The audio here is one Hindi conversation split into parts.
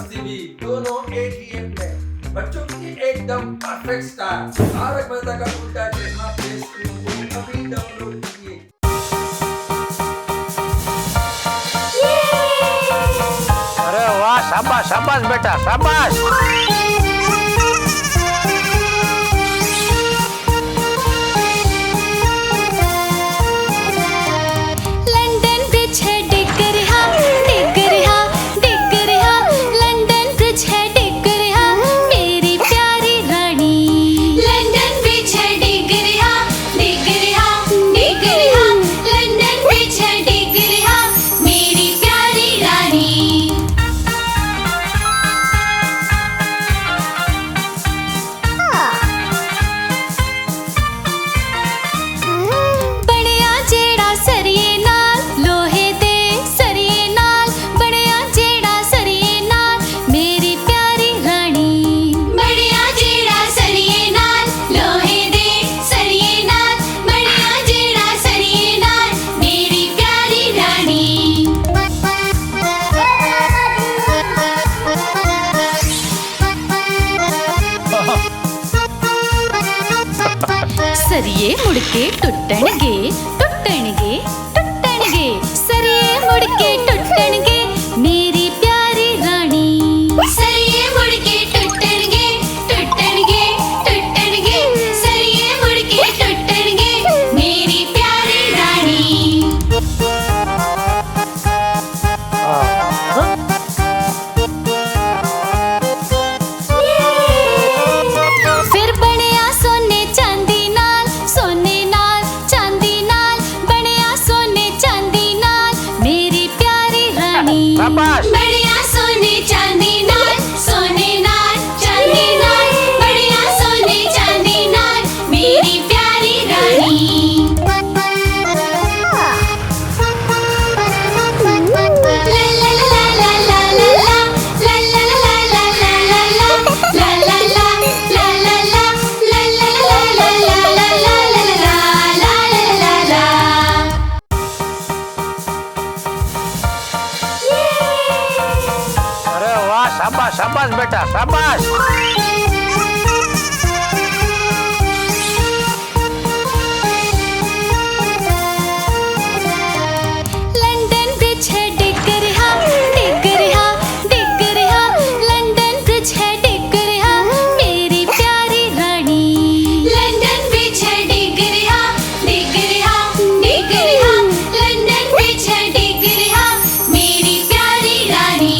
मस्ती भी दोनों एक ही ऐप में। बच्चों की एकदम परफेक्ट स्टार तारक मेहता का उल्टा चश्मा प्ले स्टोर को अभी डाउनलोड कीजिए। अरे वाह, शाबाश शाबाश बेटा शाबाश। लंदन ब्रिज है डिग रहा, डिग रहा। लंदन ब्रिज है डिग रहा, मेरी प्यारी रानी। लंदन ब्रिज है डिग रहा, डिग रहा, डिग रहा। लंदन ब्रिज है डिग रहा, मेरी प्यारी रानी। बड़िया जेड़ा सरिये नाल लोहे दे सरिये नाल, बड़िया जेड़ा सरिये नाल मेरी प्यारी रानी। बड़िया जेड़ा सरिये नाल लोहे दे सरिये नाल, बड़िया जेड़ा सरिये नाल मेरी प्यारी रानी। सरिये मुड़के टुटणगे, टुटणगे, टुटणगे। सरिये मुड़के टुटणगे, मेरी प्यारी रानी। सरिये मुड़के टुटणगे, टुटणगे, टुटणगे। सरिये मुड़के टुटणगे, मेरी प्यारी रानी। फिर बनिया सोने चांदी नाल, सोने नाल चांदी नाल, बनिया सोने चांदी नाल मेरी प्यारी रानी। शाबाश। बनिया सोने चांदी नाल, सोने नाल चांदी नाल, बनिया सोने चांदी नाल मेरी प्यारी रानी। अरे वाह, शाबाश शाबाश बेटा शाबाश। लंदन ब्रिज है डिग रहा, डिग रहा, डिग रहा। लंदन ब्रिज है डिग रहा, मेरी प्यारी रानी। लंदन ब्रिज है डिग रहा, डिग रहा, डिग रहा। लंदन ब्रिज है डिग रहा, मेरी प्यारी रानी।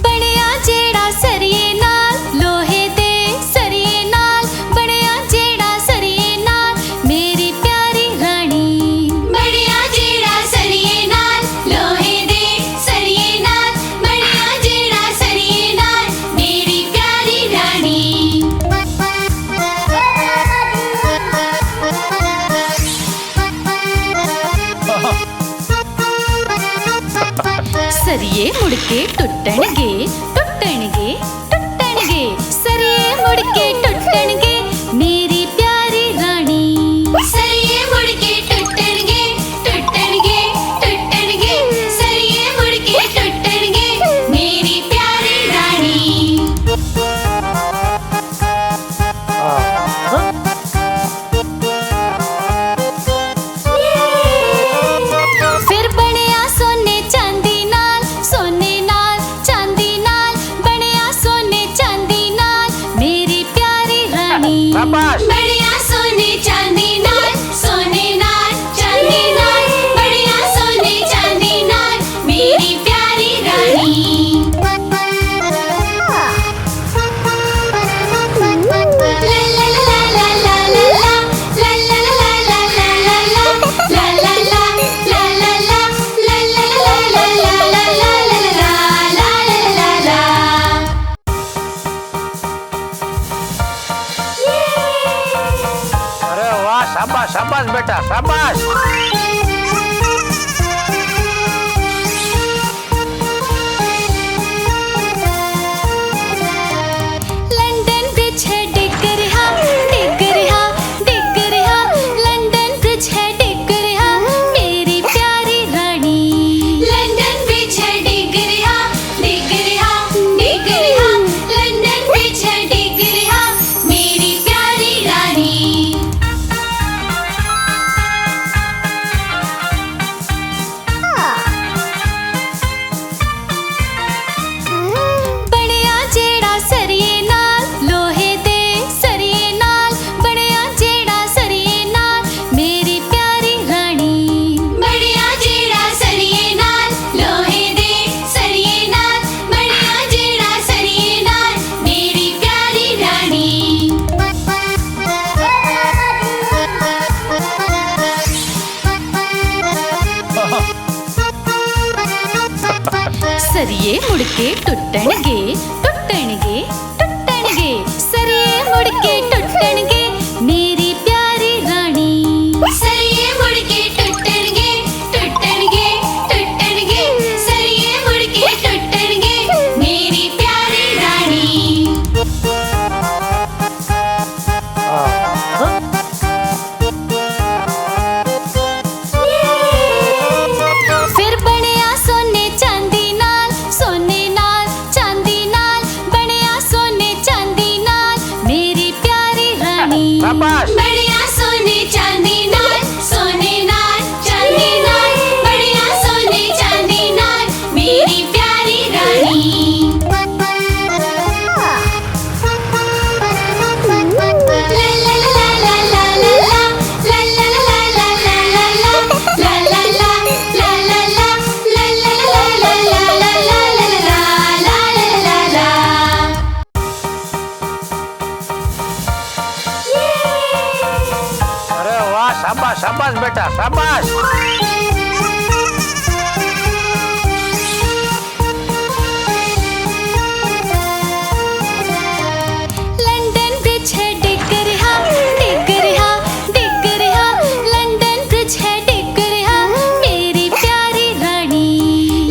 बड़िया जेड़ा सरिये नाल लोहे दे सरिये नाल, बड़िया जेड़ा सरिये नाल मेरी प्यारी रानी। बड़िया जेड़ा सरिये नाल लोहे दे सरिये नाल, बड़िया जेड़ा सरिये नाल मेरी प्यारी रानी। सरिये मुड़के टुटणगे, टुटणगे, टुटणगे। सरिये मुड़के टुटणगे, मेरी प्यारी रानी। सरिये मुड़के टुटणगे, टुटणगे, टुटणगे। सरिये मुड़के टुटणगे, मेरी प्यारी रानी। फिर बनिया सोने चांदी नाल, सोने नाल चांदी नाल, बनिया सोने चांदी नाल मेरी प्यारी रानी। शाबाश। बनिया सोने चांदी नाल, सोने नाल चांदी नाल, बनिया सोने चांदी नाल मेरी प्यारी रानी। अरे वाह, शाबाश शाबाश बेटा शाबाश। लंदन ब्रिज है डिग रहा, डिग रहा, डिग सरिये मुड़के टुटणगे टुटणगे टुटणगे सरिये मुड़के टुटणगे मेरी प्यारी रानी सरिये मुड़के टुटणगे टुटणगे टुटणगे सरिये मुड़के टुटणगे मेरी प्यारी रानी फिर बनिया सोने चांदी नाल चांदी नाल बनिया सोने चांदी नाल मेरी प्यारी रानी शाबाश बढ़िया सोने चांदी नाल चांदी नाल बढ़िया सोने चांदी नाल मेरी प्यारी रानी अरे वाह शाबाश शाबाश बेटा शाबाश लंदन ब्रिज है डिग रहा लंदन ब्रिज है डिग रहा मेरी प्यारी रानी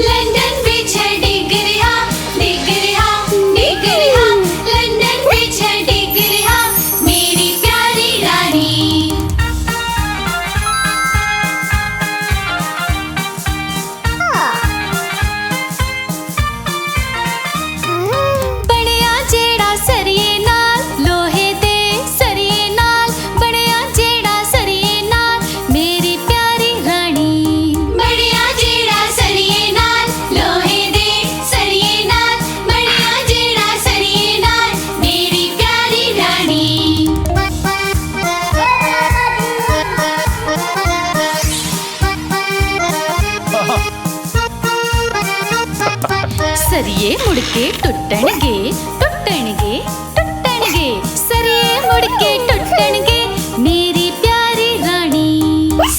लंदन ब्रिज है डिग रहा लंदन ब्रिज है डिग रहा मेरी प्यारी रानी बड़िया जेड़ा सरिये नाल लोहे दे सरिये नाल बड़िया जेड़ा सरिये नाल मेरी प्यारी रानी बड़िया जेड़ा सरिये नाल लोहे दे सरिये नाल बड़िया जेड़ा सरिये नाल मेरी प्यारी रानी सरिये मुड़के टुटणगे टुटणगे टुटणगे सरिये मुड़के टुटणगे मेरी प्यारी रानी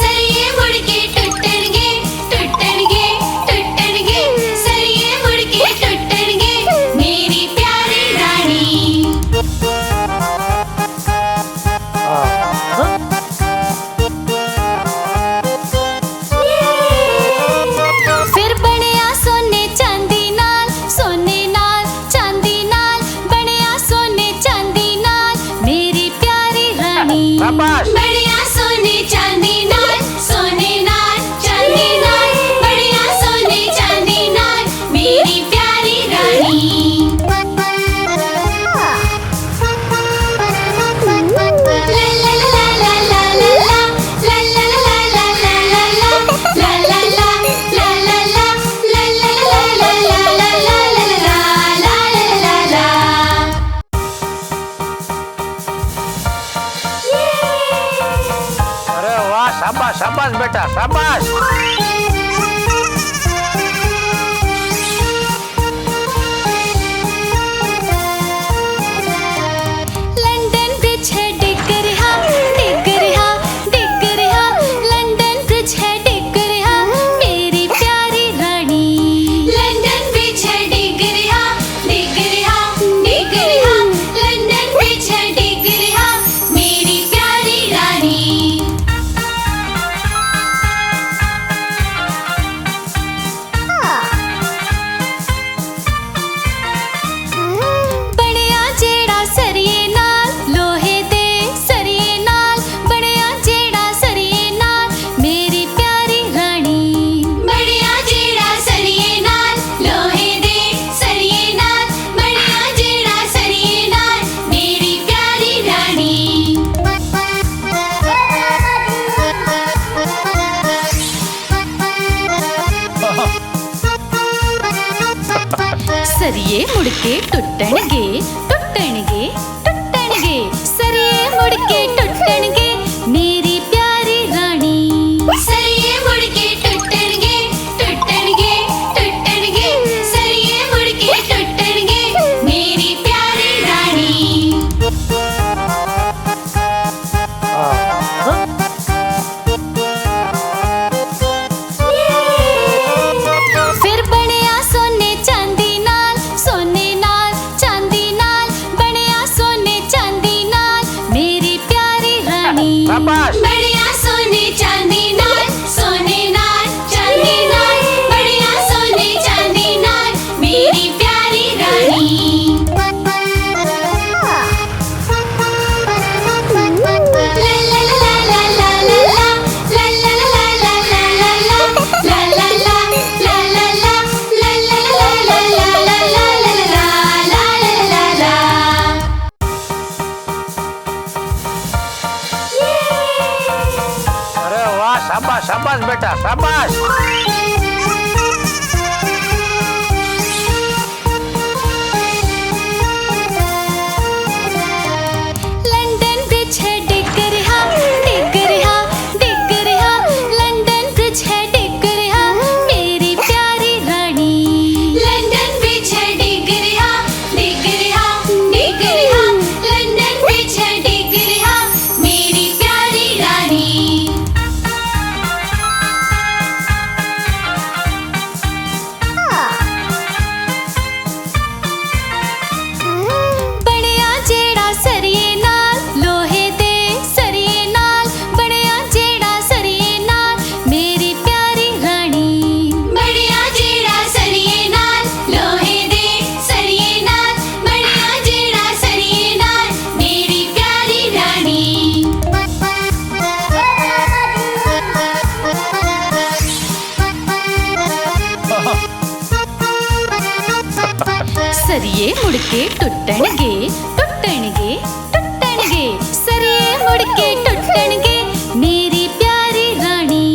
सरिये मुड़के टुटणगे टुटणगे टुटणगे सरिये मुड़के टुटणगे मेरी प्यारी रानी फिर बनिया सोने चांदी नाल चांदी नाल बनिया सोने चांदी नाल मेरी प्यारी रानी शाबाश बढ़िया सोने चांदी नाल चांदी नाल बढ़िया सोने चांदी नाल मेरी प्यारी रानी अरे वाह शाबाश शाबाश बेटा शाबाश लंदन ब्रिज है डिग रहा लंदन ब्रिज है डिग रहा मेरी प्यारी रानी लंदन ब्रिज है डिग रहा लंदन ब्रिज है डिग रहा मेरी प्यारी रानी बड़िया जेड़ा सरिये नाल लोहे दे सरिये नाल बड़िया जेड़ा सरिये नाल मेरी प्यारी रानी बड़िया जेड़ा सरिये नाल लोहे दे सरिये नाल बड़िया जेड़ा सरिये नाल मेरी प्यारी रानी सरिये मुड़के टुटणगे टुटणगे टुटणगे सरिये मुड़के टुटणगे मेरी प्यारी रानी सरिये मुड़के टुटणगे टुटणगे टुटणगे सरिये मुड़के टुटणगे मेरी प्यारी रानी फिर बनिया सोने रानी। शाबाश। बढ़िया सोने चांदी नाल, सोने नाल चांदी नाल, बढ़िया सोने चांदी नाल मेरी प्यारी रानी। अरे वाह शाबाश शाबाश बेटा शाबाश। लंदन ब्रिज है डिग रहा, डिग रहा, डिग रहा, लंदन ब्रिज है डिग रहा मेरी प्यारी रानी। लंदन ब्रिज है डिग रहा, डिग रहा, डिग रहा, लंदन ब्रिज है डिग रहा मेरी प्यारी रानी। ਬਣਿਆ ਜਿਹੜਾ ਸਰੀਏ ਨਾਲ, ਲੋਹੇ ਦੇ ਸਰੀਏ ਨਾਲ, ਬਣਿਆ ਜਿਹੜਾ ਸਰੀਏ ਨਾਲ ਮੇਰੀ ਪਿਆਰੀ ਰਾਣੀ। ਬਣਿਆ ਜਿਹੜਾ ਸਰੀਏ ਨਾਲ, ਲੋਹੇ ਦੇ ਸਰੀਏ ਨਾਲ, ਬਣਿਆ ਜਿਹੜਾ ਸਰੀਏ ਨਾਲ ਮੇਰੀ ਪਿਆਰੀ ਰਾਣੀ। सरिये मुड़के टुटणगे, टुटणगे, टुटणगे, सरिये मुड़के टुटणगे मेरी प्यारी रानी।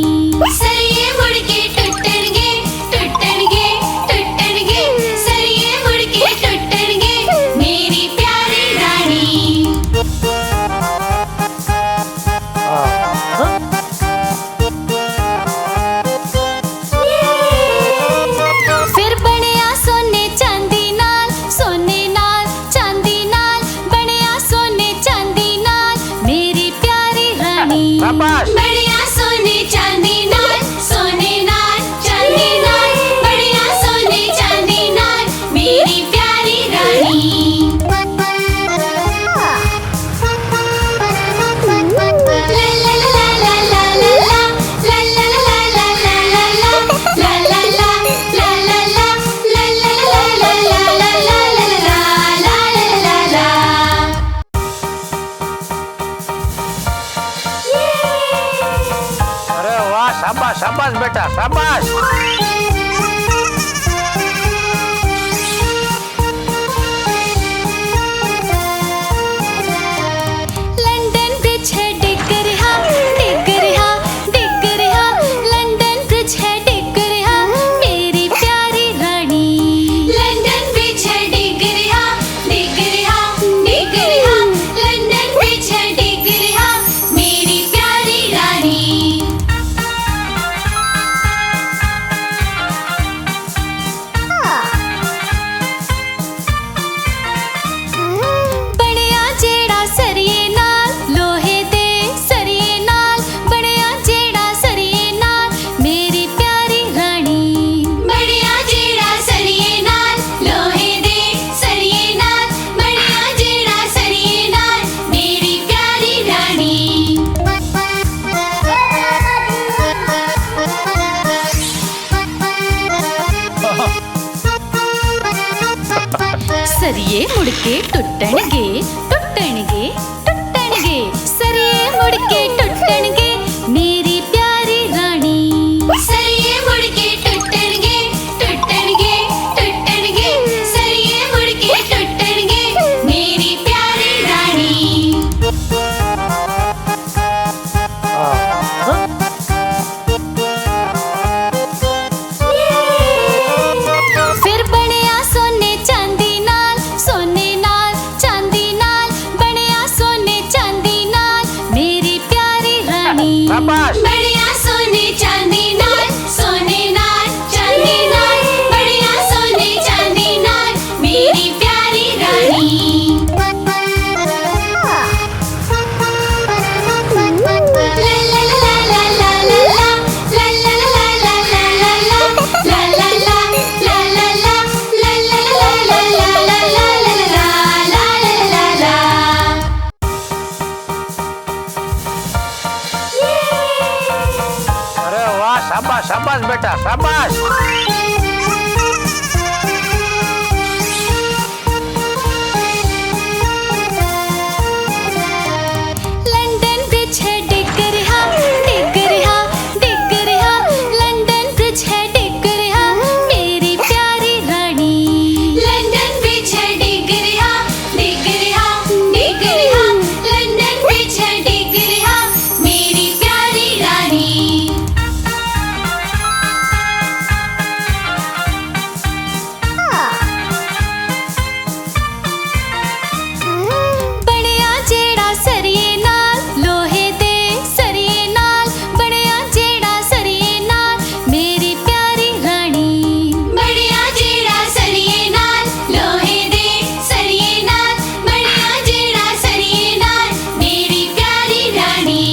सरिये मुड़के टुटणगे, टुटणगे, टुटणगे, सरिये मुड़के टुटणगे मेरी प्यारी रानी। फिर ਬਣਿਆ ਸੋਨੇ ਚਾਂਦੀ ਨਾਲ, ਸੋਨੇ ਨਾਲ ਚਾਂਦੀ ਨਾਲ, ਬਣਿਆ ਸੋਨੇ ਚਾਂਦੀ ਨਾਲ ਮੇਰੀ ਪਿਆਰੀ ਰਾਣੀ। शाबाश। बढ़िया सोने चांदी नाल, सोने नाल चांदी नाल, बढ़िया सोने चांदी नाल मेरी प्यारी रानी। अरे वाह शाबाश शाबाश बेटा शाबाश। लंदन ब्रिज है डिग रहा, डिग रहा, डिग रहा, लंदन ब्रिज है डिग रहा मेरी प्यारी रानी। लंदन ब्रिज है डिग रहा, डिग रहा, डिग रहा, लंदन ब्रिज है डिग रहा मेरी प्यारी रानी। ਬਣਿਆ ਜਿਹੜਾ ਸਰੀਏ ਨਾਲ, ਲੋਹੇ ਦੇ ਸਰੀਏ ਨਾਲ, ਬਣਿਆ ਜਿਹੜਾ ਸਰੀਏ ਨਾਲ ਮੇਰੀ ਪਿਆਰੀ ਰਾਣੀ। ਬਣਿਆ ਜਿਹੜਾ ਸਰੀਏ ਨਾਲ, ਲੋਹੇ ਦੇ ਸਰੀਏ ਨਾਲ, ਬਣਿਆ ਜਿਹੜਾ ਸਰੀਏ ਨਾਲ ਮੇਰੀ ਪਿਆਰੀ ਰਾਣੀ। सरिये मुड़के टुटणगे, टुटणगे, टुटणगे, सरिये मुड़के टुटणगे मेरी प्यारी रानी। सरिये मुड़के टुटणगे, टुटणगे, टुटणगे, सरिये मुड़के टुटणगे मेरी प्यारी रानी। फिर ਬਣਿਆ ਸੋਨੇ ਚਾਂਦੀ ਨਾਲ, ਸੋਨੇ ਨਾਲ ਚਾਂਦੀ ਨਾਲ, ਬਣਿਆ ਸੋਨੇ ਚਾਂਦੀ ਨਾਲ ਮੇਰੀ ਪਿਆਰੀ ਰਾਣੀ। शाबाश। बढ़िया सोने चांदी नाल, सोने नाल चांदी नाल, बढ़िया सोने चांदी नाल मेरी प्यारी रानी। शाबाश शाबाश बेटा शाबाश। लंदन ब्रिज है डिग रहा, डिग रहा, डिग रहा। लंदन ब्रिज है डिग रहा, मेरी प्यारी रानी। लंदन ब्रिज है डिग रहा, डिग रहा, डिग रहा। लंदन ब्रिज है डिग रहा, मेरी प्यारी रानी। बड़िया जेड़ा सरिये नाल लोहे दे सरिये नाल, बड़िया जेड़ा सरिये नाल मेरी प्यारी रानी। बड़िया जेड़ा सरिये नाल लोहे दे सरिये नाल, बड़िया जेड़ा सरिये नाल मेरी प्यारी रानी।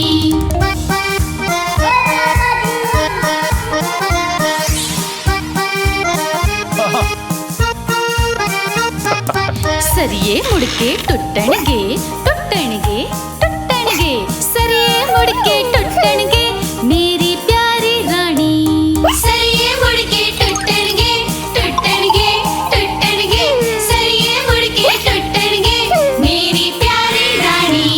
सरिये मुड़के टुटणगे, टुटणगे, टुटणगे। सरिये मुड़के टुटणगे, मेरी प्यारी रानी। सरिये मुड़के टुटणगे, टुटणगे, टुटणगे। सरिये मुड़के टुटणगे, मेरी प्यारी रानी।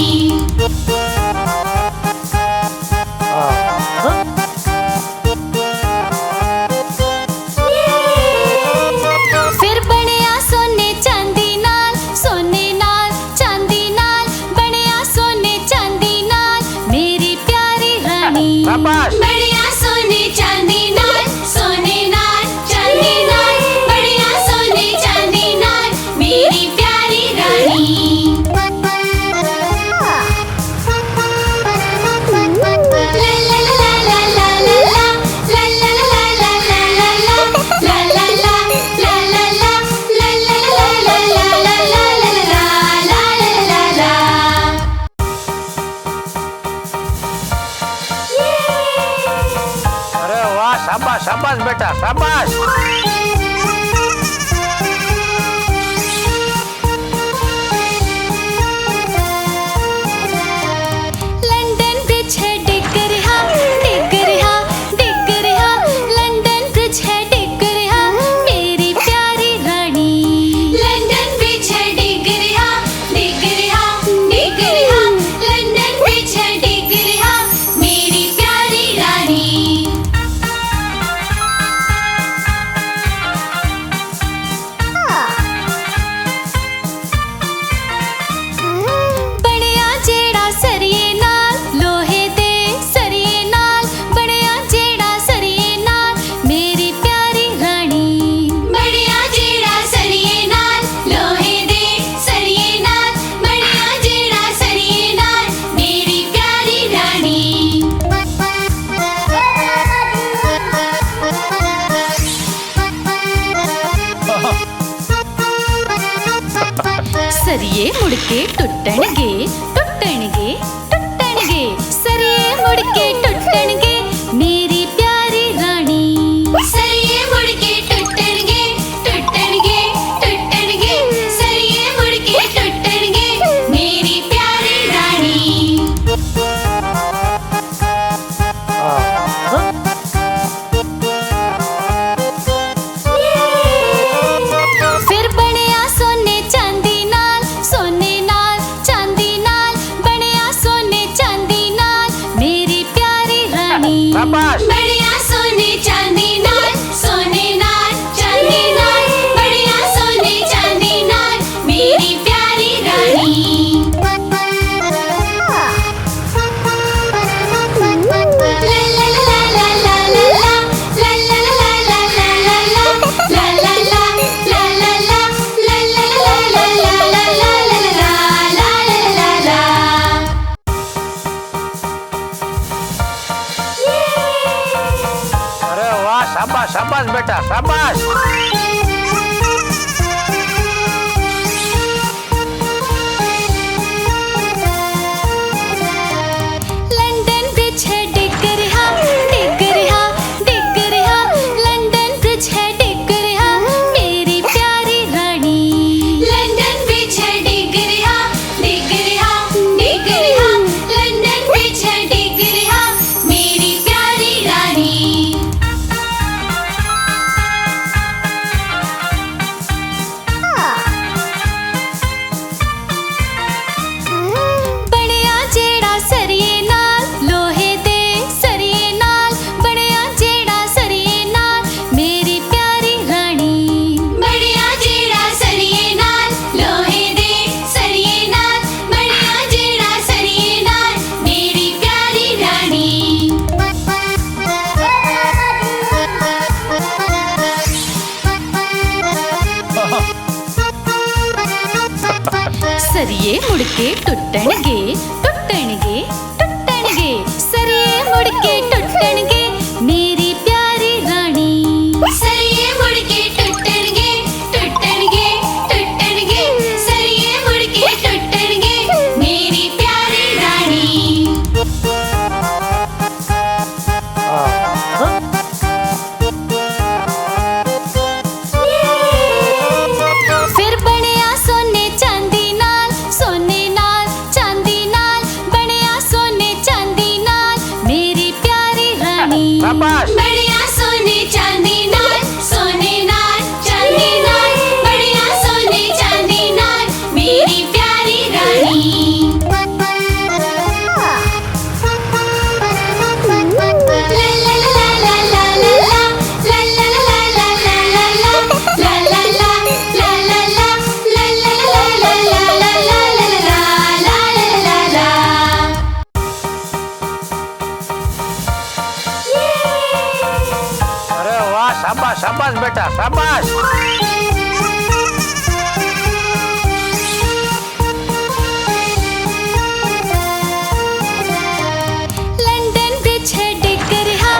फिर बनिया सोने चांदी नाल, सोने नाल चांदी नाल, बनिया सोने चांदी नाल मेरी प्यारी रानी। शाबाश। बढ़िया सोने चांदी नाल, सोने नाल चांदी नाल, बढ़िया सोने चांदी नाल मेरी प्यारी रानी। अरे वाह शाबाश शाबाश बेटा शाबाश। लंदन ब्रिज है डिग रहा, डिग रहा, डिग रहा। लंदन ब्रिज है डिग रहा, मेरी प्यारी रानी। लंदन ब्रिज है डिग रहा, डिग रहा, डिग रहा। लंदन ब्रिज है डिग रहा, मेरी प्यारी रानी। बड़िया जेड़ा सरिये नाल लोहे दे सरिये नाल, बड़िया जेड़ा सरिये नाल मेरी प्यारी रानी। बड़िया जेड़ा सरिये नाल लोहे दे सरिये नाल, बड़िया जेड़ा सरिये नाल मेरी प्यारी रानी। सरिये मुड़के टुटणगे, टुटणगे, टुटणगे। सरिये मुड़के टुटणगे, मेरी प्यारी रानी। सरिये मुड़के टुटणगे, टुटणगे, टुटणगे। सरिये मुड़के टुटणगे, मेरी प्यारी रानी। फिर बनिया सोने चांदी नाल, सोने नाल चांदी नाल, बनिया सोने चांदी नाल मेरी प्यारी रानी। शाबाश। बढ़िया सोने चांदी नाल, सोने नाल चांदी नाल, बढ़िया सोने चांदी नाल मेरी प्यारी रानी। अरे वाह शाबाश शाबाश बेटा शाबाश। लंदन ब्रिज है डिग रहा, डिग रहा, डिग रहा। लंदन ब्रिज है डिग रहा, मेरी प्यारी रानी। लंदन ब्रिज है डिग रहा, डिग रहा, डिग रहा। लंदन ब्रिज है डिग रहा, मेरी प्यारी रानी। सरिये मुड़के टुटणगे टुटणगे टुटणगे सरिये मुड़के टुटणगे मेरी प्यारी रानी सरिये मुड़के टुटणगे टुटणगे टुटणगे सरिये मुड़के टुटणगे मेरी प्यारी रानी फिर बनिया सोने चांदी नाल चांदी नाल बनिया सोने चांदी नाल मेरी प्यारी रानी शाबाश बढ़िया सोने चांदी नाल चांदी नाल बढ़िया सोने चांदी नाल मेरी प्यारी रानी अरे वाह शाबाश शाबाश बेटा शाबाश लंदन ब्रिज है डिग रहा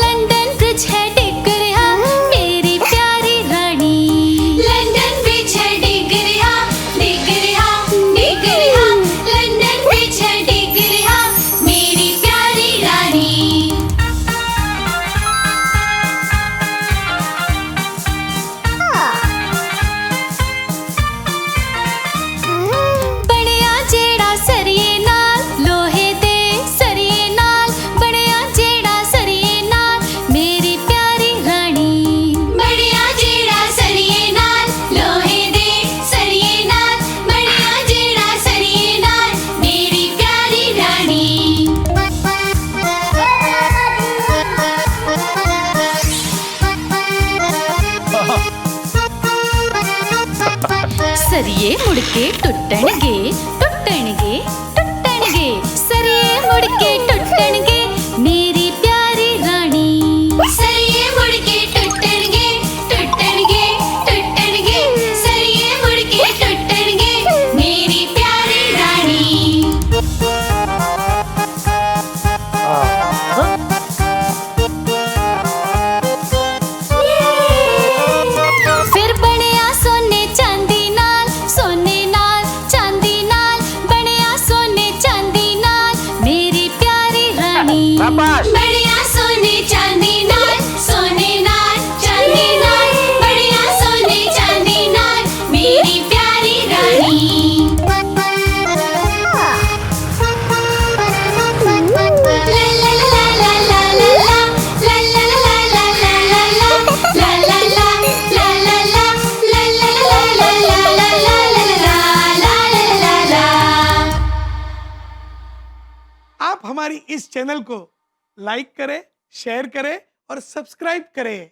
लंदन ब्रिज है डिग रहा मेरी प्यारी रानी लंदन ब्रिज है डिग रहा लंदन ब्रिज है डिग रहा मेरी प्यारी रानी बड़िया जेड़ा सरिये नाल लोहे दे सरिये नाल बड़िया जेड़ा सरिये नाल मेरी प्यारी रानी बड़िया जेड़ा सरिये नाल लोहे दे सरिये नाल बड़िया जेड़ा सरिये नाल मेरी प्यारी रानी सरिये मुड़के टुटणगे टुटणगे टुटणगे सरिये मुड़के टुटणगे मेरी प्यारी रानी सरिये मुड़के टुटणगे टुटणगे टुटणगे सरिये मुड़के टुटणगे मेरी प्यारी रानी फिर बनिया सोने चांदी नाल चांदी नाल बनिया सोने चांदी नाल मेरी प्यारी रानी शाबाश बढ़िया सोने चांदी नाल चांदी नाल बढ़िया सोने चांदी नाल मेरी प्यारी रानी आप हमारी इस चैनल को लाइक करें, शेयर करें और सब्सक्राइब करें।